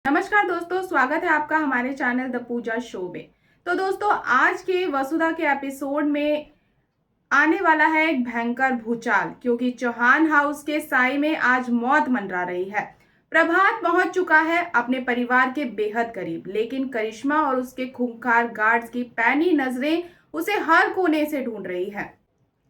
नमस्कार दोस्तों, स्वागत है आपका हमारे चैनल द पूजा शो में। तो दोस्तों, आज के वसुधा के एपिसोड में आने वाला है एक भयंकर भूचाल, क्योंकि चौहान हाउस के साए में आज मौत मंडरा रही है। प्रभात पहुंच चुका है अपने परिवार के बेहद करीब, लेकिन करिश्मा और उसके खूंखार गार्ड्स की पैनी नजरें उसे हर कोने से ढूंढ रही है।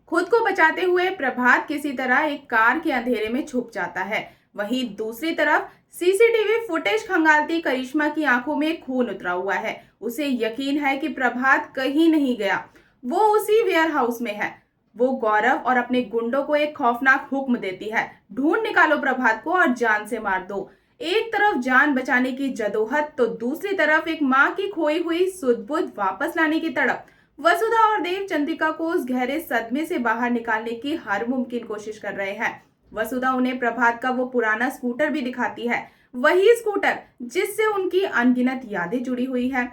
खुद को बचाते हुए प्रभात किसी तरह एक कार के अंधेरे में छुप जाता है। वहीं दूसरी तरफ सीसीटीवी फुटेज खंगालती करिश्मा की आंखों में खून उतरा हुआ है। उसे यकीन है कि प्रभात कहीं नहीं गया, वो उसी वेयर हाउस में है। वो गौरव और अपने गुंडों को एक खौफनाक हुक्म देती है, ढूंढ निकालो प्रभात को और जान से मार दो। एक तरफ जान बचाने की जदोहद तो दूसरी तरफ एक माँ की खोई हुई सुध-बुध वापस लाने की तड़प। वसुधा और देव चंद्रिका को उस गहरे सदमे से बाहर निकालने की हर मुमकिन कोशिश कर रहे हैं। वसुधा उन्हें प्रभात का वो पुराना स्कूटर भी दिखाती है, वही स्कूटर जिससे उनकी अनगिनत यादें जुड़ी हुई है।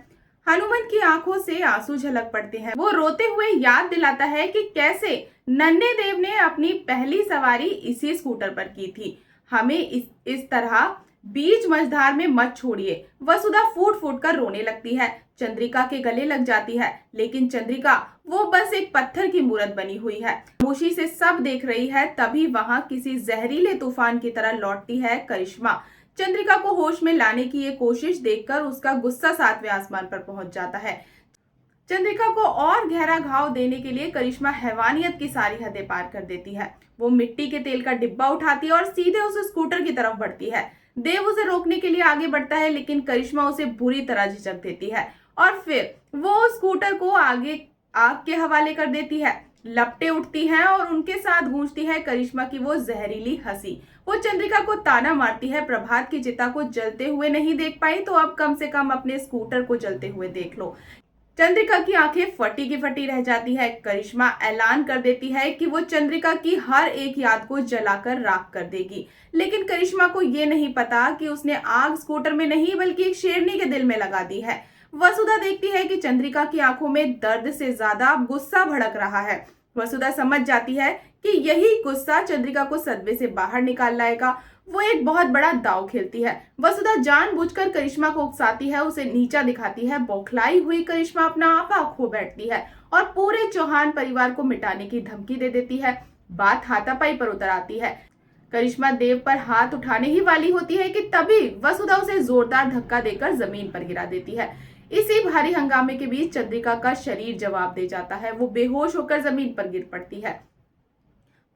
हनुमंत की आंखों से आंसू झलक पड़ते हैं। वो रोते हुए याद दिलाता है कि कैसे नन्हे देव ने अपनी पहली सवारी इसी स्कूटर पर की थी। हमें इस तरह बीच मझधार में मत छोड़िए। वसुधा फूट फूट कर रोने लगती है, चंद्रिका के गले लग जाती है, लेकिन चंद्रिका वो बस एक पत्थर की मूरत बनी हुई है। खामोशी से सब देख रही है, तभी वहां किसी जहरीले तूफान की तरह लौटती है करिश्मा। चंद्रिका को होश में लाने की ये कोशिश देखकर उसका गुस्सा 7वें आसमान पर पहुंच जाता है। चंद्रिका को और गहरा घाव देने के लिए करिश्मा हैवानियत की सारी हदें पार कर देती है। वो मिट्टी के तेल का डिब्बा उठाती है और सीधे उस स्कूटर की तरफ बढ़ती है। देव उसे रोकने के लिए आगे बढ़ता है, लेकिन करिश्मा उसे बुरी तरह झिझक देती है और फिर वो स्कूटर को आगे आग के हवाले कर देती है। लपटें उठती हैं और उनके साथ गूंजती है करिश्मा की वो जहरीली हंसी। वो चंद्रिका को ताना मारती है, प्रभात की चिता को जलते हुए नहीं देख पाई तो अब कम से कम अपने स्कूटर को जलते हुए देख लो। चंद्रिका की आंखें फटी की फटी रह जाती है। करिश्मा ऐलान कर देती है कि वो चंद्रिका की हर एक याद को जलाकर राख कर देगी, लेकिन करिश्मा को ये नहीं पता कि उसने आग स्कूटर में नहीं बल्कि एक शेरनी के दिल में लगा दी है। वसुधा देखती है कि चंद्रिका की आंखों में दर्द से ज्यादा गुस्सा भड़क रहा है। वसुधा समझ जाती है कि यही गुस्सा चंद्रिका को सदमे से बाहर निकाल लाएगा। वो एक बहुत बड़ा दांव खेलती है। वसुधा जानबूझकर करिश्मा को उकसाती है, उसे नीचा दिखाती है। बौखलाई हुई करिश्मा अपना आपा खो बैठती है और पूरे चौहान परिवार को मिटाने की धमकी दे देती है। बात हाथापाई पर उतर आती है। करिश्मा देव पर हाथ उठाने ही वाली होती है कि तभी वसुधा उसे जोरदार धक्का देकर जमीन पर गिरा देती है। इसी भारी हंगामे के बीच चंद्रिका का शरीर जवाब दे जाता है। वो बेहोश होकर जमीन पर गिर पड़ती है।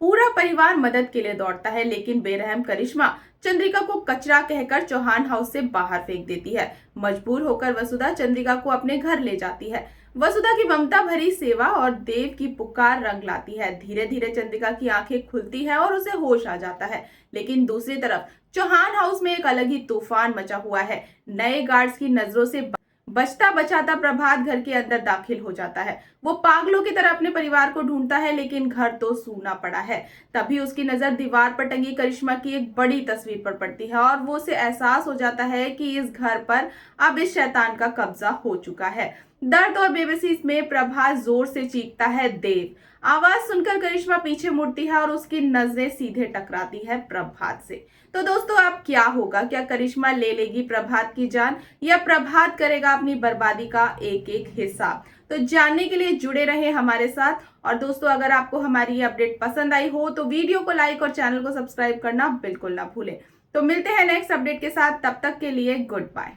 पूरा परिवार मदद के लिए दौड़ता है, लेकिन बेरहम करिश्मा चंद्रिका को कचरा कहकर चौहान हाउस से बाहर फेंक देती है। मजबूर होकर वसुधा चंद्रिका को अपने घर ले जाती है। वसुधा की ममता भरी सेवा और देव की पुकार रंग लाती है। धीरे धीरे चंद्रिका की आंखें खुलती है और उसे होश आ जाता है, लेकिन दूसरी तरफ चौहान हाउस में एक अलग ही तूफान मचा हुआ है। नए गार्ड्स की नजरों से बचता बचाता प्रभात घर के अंदर दाखिल हो जाता है। वो पागलों की तरह अपने परिवार को ढूंढता है, लेकिन घर तो सूना पड़ा है। तभी उसकी नजर दीवार पर टंगी करिश्मा की एक बड़ी तस्वीर पर पड़ती है और वो उसे एहसास हो जाता है कि इस घर पर अब इस शैतान का कब्जा हो चुका है। दर्द और बेबसी में प्रभात जोर से चीखता है, देव। आवाज सुनकर करिश्मा पीछे मुड़ती है और उसकी नजरें सीधे टकराती है प्रभात से। तो दोस्तों, अब क्या होगा? क्या करिश्मा ले लेगी प्रभात की जान या प्रभात करेगा अपनी बर्बादी का एक एक हिस्सा? तो जानने के लिए जुड़े रहे हमारे साथ। और दोस्तों, अगर आपको हमारी ये अपडेट पसंद आई हो तो वीडियो को लाइक और चैनल को सब्सक्राइब करना बिल्कुल ना भूलें। तो मिलते हैं नेक्स्ट अपडेट के साथ, तब तक के लिए गुड बाय।